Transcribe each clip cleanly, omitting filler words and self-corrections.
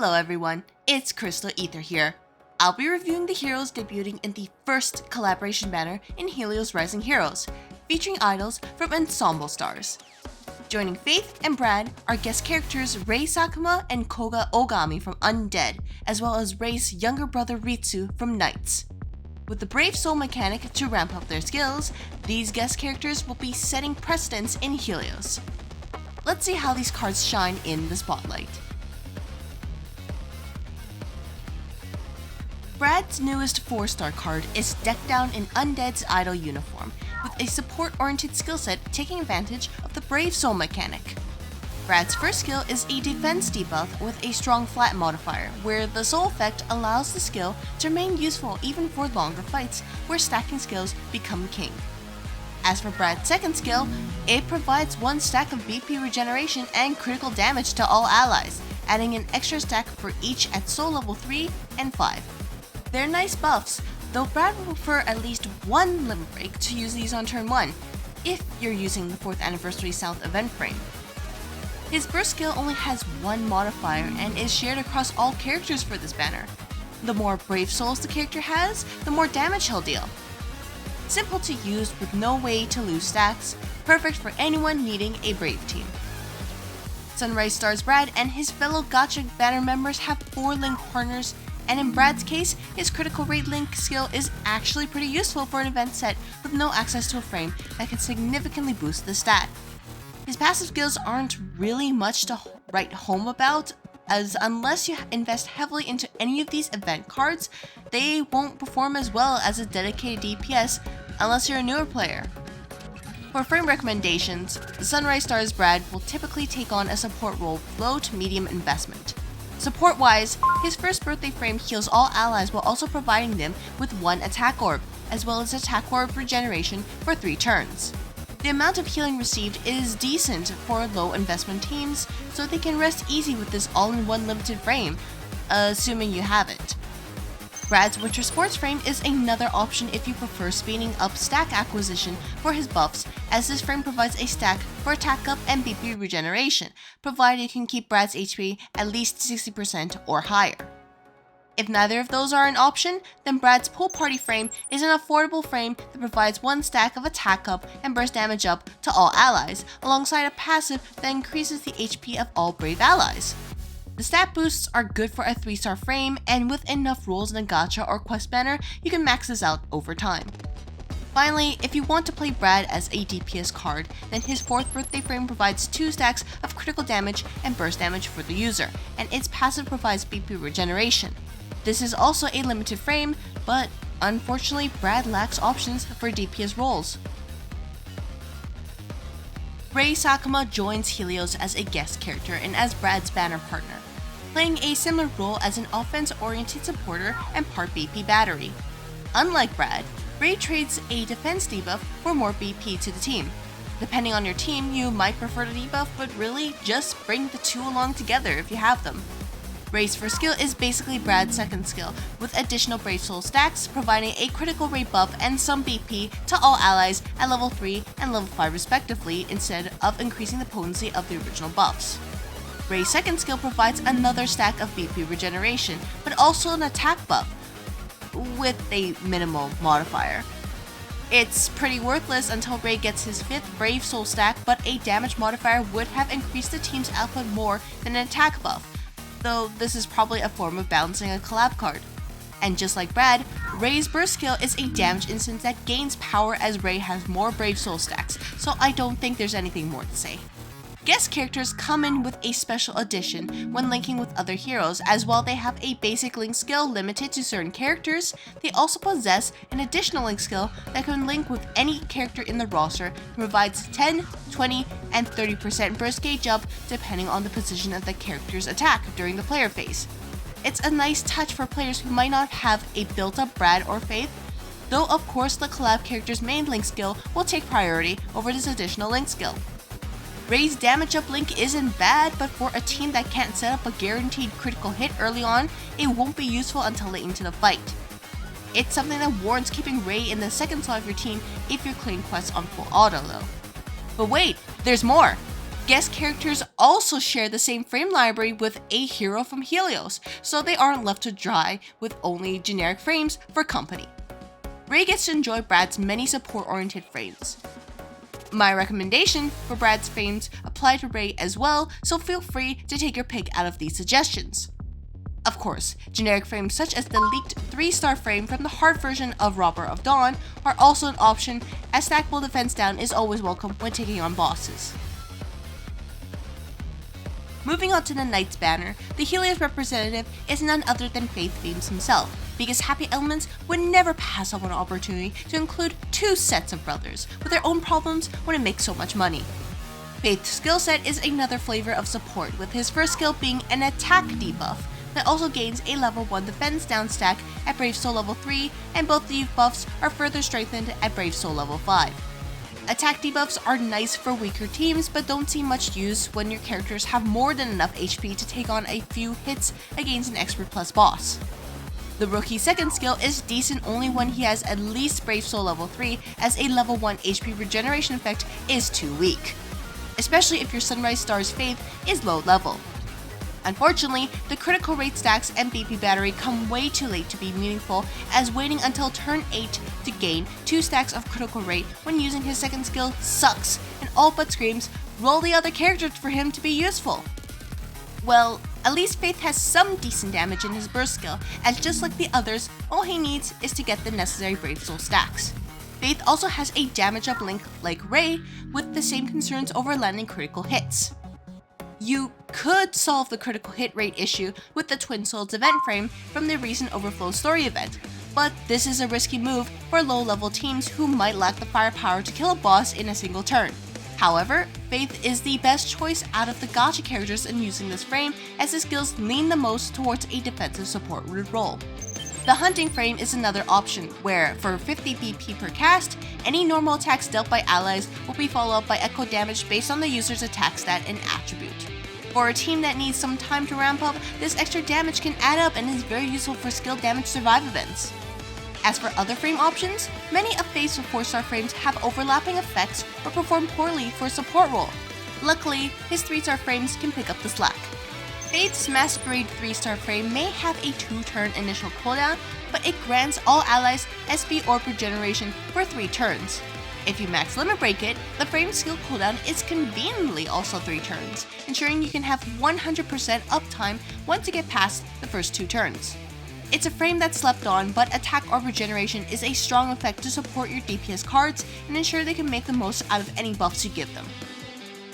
Hello everyone, it's Crystal Ether here. I'll be reviewing the heroes debuting in the first collaboration banner in Helios Rising Heroes, featuring idols from Ensemble Stars. Joining Faith and Brad are guest characters Rei Sakuma and Koga Ogami from UNDEAD, as well as Rei's younger brother Ritsu from Knights. With the Brave Soul mechanic to ramp up their skills, these guest characters will be setting precedents in Helios. Let's see how these cards shine in the spotlight. Brad's newest 4-star card is decked out in Undead's idol uniform, with a support-oriented skill set taking advantage of the Brave Soul mechanic. Brad's first skill is a defense debuff with a strong flat modifier, where the soul effect allows the skill to remain useful even for longer fights, where stacking skills become king. As for Brad's second skill, it provides 1 stack of BP regeneration and critical damage to all allies, adding an extra stack for each at soul level 3 and 5. They're nice buffs, though Brad would prefer at least 1 limit break to use these on turn 1, if you're using the 4th Anniversary South event frame. His burst skill only has 1 modifier and is shared across all characters for this banner. The more Brave Souls the character has, the more damage he'll deal. Simple to use with no way to lose stacks, perfect for anyone needing a Brave team. Sunrise Stars Brad and his fellow Gacha banner members have 4 link partners, and in Brad's case, his critical rate link skill is actually pretty useful for an event set with no access to a frame that can significantly boost the stat. His passive skills aren't really much to write home about, as unless you invest heavily into any of these event cards, they won't perform as well as a dedicated DPS unless you're a newer player. For frame recommendations, the Sunrise Stars Brad will typically take on a support role with low to medium investment. Support-wise, his first birthday frame heals all allies while also providing them with 1 attack orb, as well as attack orb regeneration for 3 turns. The amount of healing received is decent for low investment teams, so they can rest easy with this all-in-one limited frame, assuming you have it. Brad's Winter Sports frame is another option if you prefer speeding up stack acquisition for his buffs, as this frame provides a stack for attack up and BP regeneration, provided you can keep Brad's HP at least 60% or higher. If neither of those are an option, then Brad's Pool Party frame is an affordable frame that provides 1 stack of attack up and burst damage up to all allies, alongside a passive that increases the HP of all Brave allies. The stat boosts are good for a 3-star frame, and with enough rolls in a gacha or quest banner, you can max this out over time. Finally, if you want to play Brad as a DPS card, then his 4th birthday frame provides 2 stacks of critical damage and burst damage for the user, and its passive provides BP regeneration. This is also a limited frame, but unfortunately Brad lacks options for DPS roles. Rei Sakuma joins Helios as a guest character and as Brad's banner partner, playing a similar role as an offense-oriented supporter and part BP battery. Unlike Brad, Rei trades a defense debuff for more BP to the team. Depending on your team, you might prefer the debuff, but really just bring the 2 along together if you have them. Rei's first skill is basically Brad's second skill, with additional Brave Soul stacks providing a critical rate buff and some BP to all allies at level 3 and level 5 respectively, instead of increasing the potency of the original buffs. Rei's second skill provides another stack of BP regeneration, but also an attack buff, with a minimal modifier. It's pretty worthless until Rei gets his 5th Brave Soul stack, but a damage modifier would have increased the team's output more than an attack buff, though this is probably a form of balancing a collab card. And just like Brad, Rei's burst skill is a damage instance that gains power as Rei has more Brave Soul stacks, so I don't think there's anything more to say. Guest characters come in with a special addition when linking with other heroes, as while they have a basic link skill limited to certain characters, they also possess an additional link skill that can link with any character in the roster and provides 10, 20, and 30% burst gauge up depending on the position of the character's attack during the player phase. It's a nice touch for players who might not have a built-up Brad or Faith, though of course the collab character's main link skill will take priority over this additional link skill. Rei's damage up link isn't bad, but for a team that can't set up a guaranteed critical hit early on, it won't be useful until late into the fight. It's something that warrants keeping Rei in the second slot of your team if you're clearing quests on full auto though. But wait, there's more! Guest characters also share the same frame library with a hero from Helios, so they aren't left to dry with only generic frames for company. Rei gets to enjoy Brad's many support-oriented frames. My recommendation for Brad's frames apply to Rei as well, so feel free to take your pick out of these suggestions. Of course, generic frames such as the leaked 3-star frame from the hard version of Robber of Dawn are also an option, as stackable defense down is always welcome when taking on bosses. Moving on to the Knights banner, the Helios representative is none other than Faith Fames himself, because Happy Elements would never pass up an opportunity to include 2 sets of brothers with their own problems when it makes so much money. Faith's skill set is another flavor of support, with his first skill being an attack debuff that also gains a level 1 defense down stack at Brave Soul level 3, and both the buffs are further strengthened at Brave Soul level 5. Attack debuffs are nice for weaker teams, but don't see much use when your characters have more than enough HP to take on a few hits against an Expert Plus boss. The rookie's second skill is decent only when he has at least Brave Soul level 3, as a level 1 HP regeneration effect is too weak, especially if your Sunrise Star's Faith is low level. Unfortunately, the critical rate stacks and BP battery come way too late to be meaningful, as waiting until turn 8 to gain 2 stacks of critical rate when using his second skill sucks, and all but screams, roll the other characters for him to be useful. Well, at least Faith has some decent damage in his burst skill, as just like the others, all he needs is to get the necessary Brave Soul stacks. Faith also has a damage up link like Rei, with the same concerns over landing critical hits. You could solve the critical hit rate issue with the Twin Souls event frame from the recent Overflow story event, but this is a risky move for low-level teams who might lack the firepower to kill a boss in a single turn. However, Faith is the best choice out of the gacha characters in using this frame, as his skills lean the most towards a defensive support role. The Hunting frame is another option, where for 50 BP per cast, any normal attacks dealt by allies will be followed up by echo damage based on the user's attack stat and attribute. For a team that needs some time to ramp up, this extra damage can add up and is very useful for skill damage survive events. As for other frame options, many of Faith's 4-star frames have overlapping effects or perform poorly for a support role. Luckily, his 3-star frames can pick up the slack. Faith's Masquerade 3-star frame may have a 2-turn initial cooldown, but it grants all allies SP Orb regeneration for 3 turns. If you max limit break it, the frame's skill cooldown is conveniently also 3 turns, ensuring you can have 100% uptime once you get past the first 2 turns. It's a frame that's slept on, but attack or regeneration is a strong effect to support your DPS cards and ensure they can make the most out of any buffs you give them.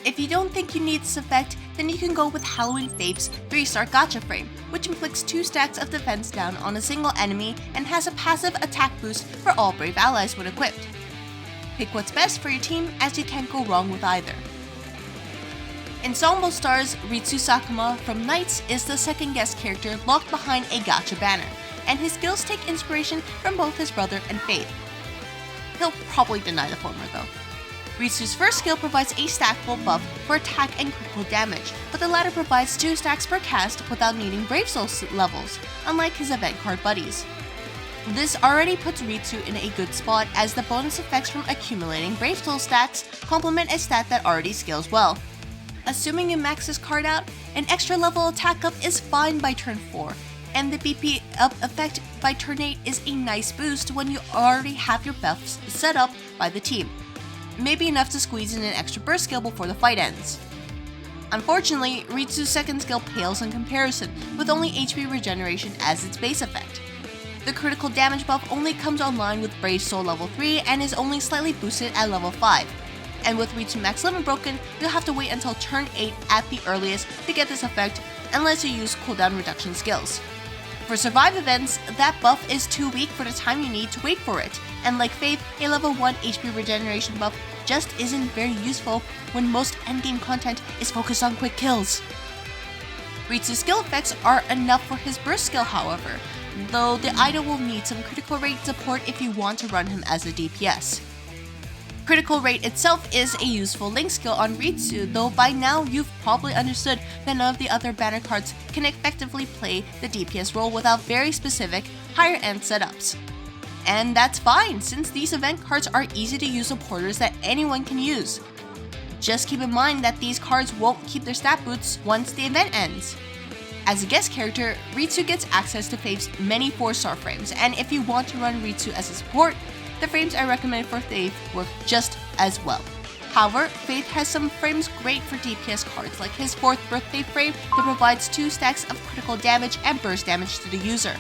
If you don't think you need this effect, then you can go with Halloween Faith's 3-star gacha frame, which inflicts 2 stacks of defense down on a single enemy and has a passive attack boost for all brave allies when equipped. Pick what's best for your team, as you can't go wrong with either. Ensemble Stars' Ritsu Sakuma from Knights is the second guest character locked behind a gacha banner, and his skills take inspiration from both his brother and Faith. He'll probably deny the former though. Ritsu's first skill provides a stackable buff for attack and critical damage, but the latter provides 2 stacks per cast without needing Brave Soul levels, unlike his event card buddies. This already puts Ritsu in a good spot, as the bonus effects from accumulating Brave Soul stacks complement a stat that already scales well. Assuming you max this card out, an extra level attack up is fine by turn 4, and the BP up effect by turn 8 is a nice boost when you already have your buffs set up by the team. Maybe enough to squeeze in an extra burst skill before the fight ends. Unfortunately, Ritsu's second skill pales in comparison, with only HP regeneration as its base effect. The critical damage buff only comes online with Brave Soul level 3 and is only slightly boosted at level 5. And with Ritsu max limit broken, you'll have to wait until turn 8 at the earliest to get this effect, unless you use cooldown reduction skills. For survive events, that buff is too weak for the time you need to wait for it, and like Faith, a level 1 HP regeneration buff just isn't very useful when most endgame content is focused on quick kills. Ritsu's skill effects are enough for his burst skill, however, though the item will need some critical rate support if you want to run him as a DPS. Critical rate itself is a useful link skill on Ritsu, though by now you've probably understood that none of the other banner cards can effectively play the DPS role without very specific, higher end setups. And that's fine, since these event cards are easy to use supporters that anyone can use. Just keep in mind that these cards won't keep their stat boosts once the event ends. As a guest character, Ritsu gets access to Faith's many 4-star frames, and if you want to run Ritsu as a support, the frames I recommend for Faith work just as well. However, Faith has some frames great for DPS cards, like his 4th birthday frame that provides 2 stacks of critical damage and burst damage to the user.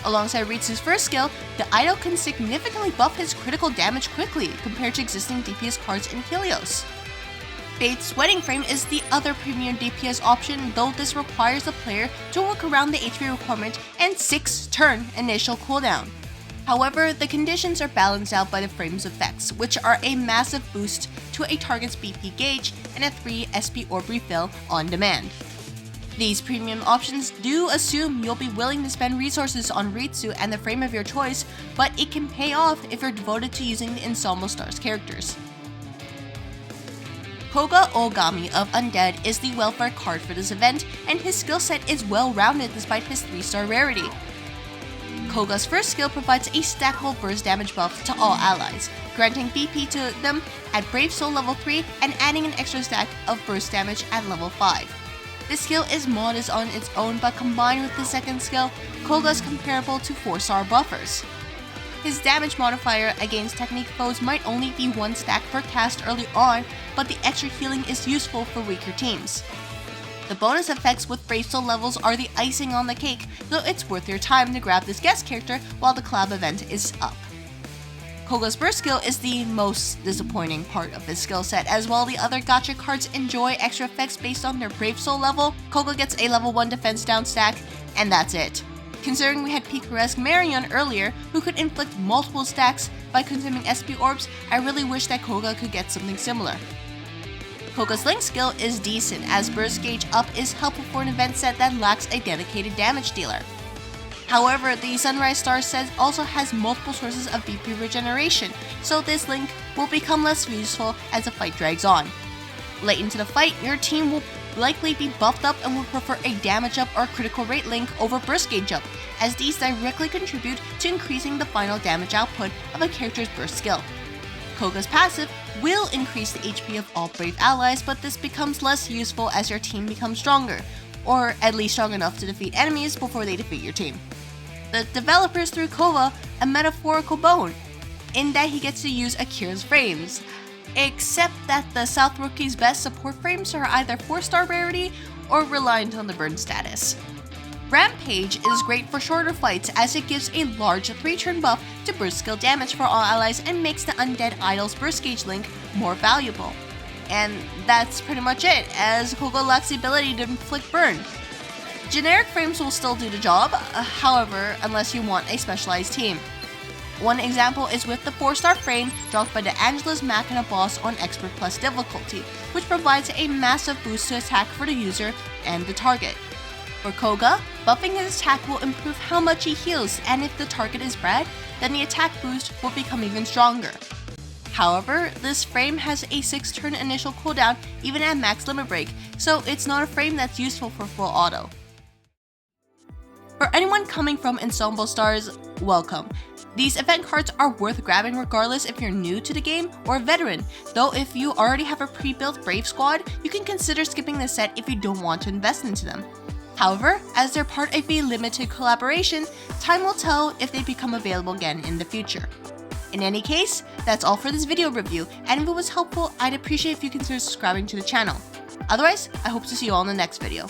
Alongside Ritsu's first skill, the idol can significantly buff his critical damage quickly compared to existing DPS cards in Helios. Faith's wedding frame is the other premium DPS option, though this requires the player to work around the HP requirement and 6-turn initial cooldown. However, the conditions are balanced out by the frame's effects, which are a massive boost to a target's BP gauge and a 3 SP orb refill on demand. These premium options do assume you'll be willing to spend resources on Ritsu and the frame of your choice, but it can pay off if you're devoted to using the Ensemble Stars characters. Koga Ogami of UNDEAD is the welfare card for this event, and his skill set is well-rounded despite his 3-star rarity. Koga's first skill provides a stackable burst damage buff to all allies, granting BP to them at Brave Soul level 3 and adding an extra stack of burst damage at level 5. This skill is modest on its own, but combined with the second skill, Koga is comparable to 4-star buffers. His damage modifier against technique foes might only be 1 stack per cast early on, but the extra healing is useful for weaker teams. The bonus effects with Brave Soul levels are the icing on the cake, so it's worth your time to grab this guest character while the collab event is up. Koga's burst skill is the most disappointing part of his skill set, as while the other gacha cards enjoy extra effects based on their Brave Soul level, Koga gets a level 1 defense down stack, and that's it. Considering we had Picaresque Marion earlier, who could inflict multiple stacks by consuming SP orbs, I really wish that Koga could get something similar. Koga's Link skill is decent, as burst gauge up is helpful for an event set that lacks a dedicated damage dealer. However, the Sunrise Star set also has multiple sources of BP regeneration, so this Link will become less useful as the fight drags on. Late into the fight, your team will likely be buffed up and will prefer a damage up or critical rate Link over burst gauge up, as these directly contribute to increasing the final damage output of a character's burst skill. Koga's passive will increase the HP of all brave allies, but this becomes less useful as your team becomes stronger, or at least strong enough to defeat enemies before they defeat your team. The developers threw Koga a metaphorical bone, in that he gets to use Akira's frames, except that the South Rookie's best support frames are either 4-star rarity or reliant on the burn status. Rampage is great for shorter fights, as it gives a large 3-turn buff to burst skill damage for all allies and makes the Undead Idol's burst gauge link more valuable. And that's pretty much it, as Koga lacks the ability to inflict burn. Generic frames will still do the job, however, unless you want a specialized team. One example is with the 4-star frame dropped by the Angelus Machina boss on Expert Plus difficulty, which provides a massive boost to attack for the user and the target. For Koga, buffing his attack will improve how much he heals, and if the target is red, then the attack boost will become even stronger. However, this frame has a 6-turn initial cooldown even at max limit break, so it's not a frame that's useful for full auto. For anyone coming from Ensemble Stars, welcome. These event cards are worth grabbing regardless if you're new to the game or a veteran, though if you already have a pre-built Brave squad, you can consider skipping the set if you don't want to invest into them. However, as they're part of a limited collaboration, time will tell if they become available again in the future. In any case, that's all for this video review, and if it was helpful, I'd appreciate if you consider subscribing to the channel. Otherwise, I hope to see you all in the next video.